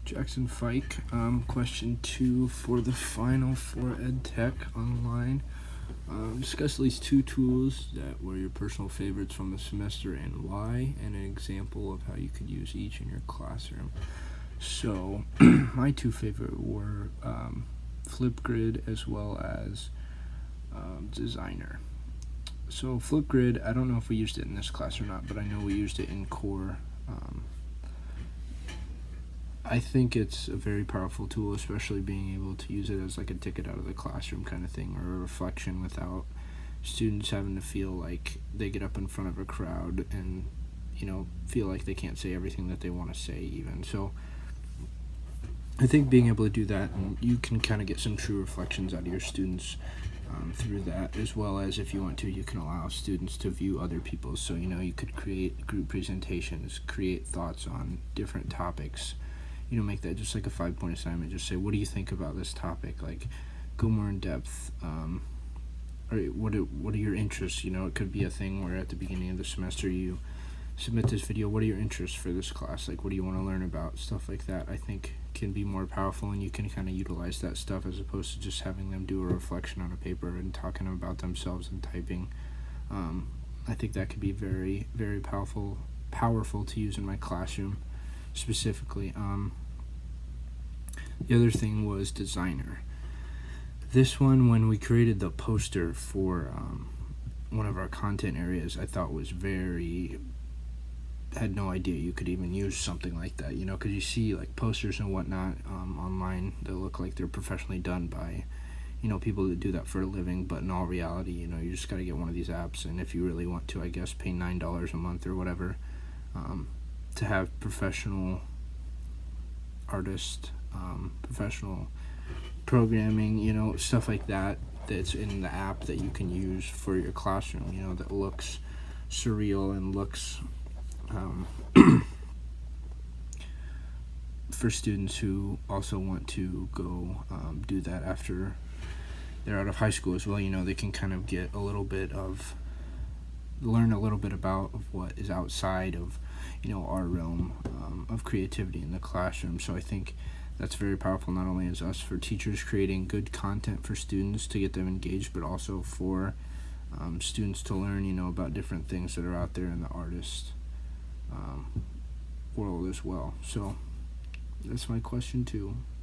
Jackson Fike. Question 2 for the final for EdTech online. Discuss at least 2 tools that were your personal favorites from the semester and why, and an example of how you could use each in your classroom. So, my 2 favorite were Flipgrid as well as Designer. So Flipgrid, I don't know if we used it in this class or not, but I know we used it in core. I think it's a very powerful tool, especially being able to use it as like a ticket out of the classroom kind of thing, or a reflection without students having to feel like they get up in front of a crowd and, feel like they can't say everything that they want to say even. So I think being able to do that, and you can kind of get some true reflections out of your students through that, as well as if you want to, you can allow students to view other people's. So, you could create group presentations, create thoughts on different topics, make that just like a 5-point assignment. Just say, what do you think about this topic? Like, go more in depth. Or what are your interests? It could be a thing where at the beginning of the semester you submit this video. What are your interests for this class? Like, what do you want to learn about? Stuff like that, I think, can be more powerful, and you can kind of utilize that stuff as opposed to just having them do a reflection on a paper and talking about themselves and typing. I think that could be very, very powerful to use in my classroom specifically. The other thing was Designer. This one, when we created the poster for one of our content areas, I thought was had no idea you could even use something like that, because you see like posters and whatnot online that look like they're professionally done by people that do that for a living, but in all reality, you just got to get one of these apps, and if you really want to, I guess, pay $9 a month or whatever to have professional artists, professional programming, stuff like that, that's in the app that you can use for your classroom, that looks surreal and looks for students who also want to go do that after they're out of high school as well. They can kind of get learn a little bit about what is outside of our realm of creativity in the classroom. So I think that's very powerful, not only as us for teachers creating good content for students to get them engaged, but also for students to learn about different things that are out there in the artist world as well. So that's my question 2.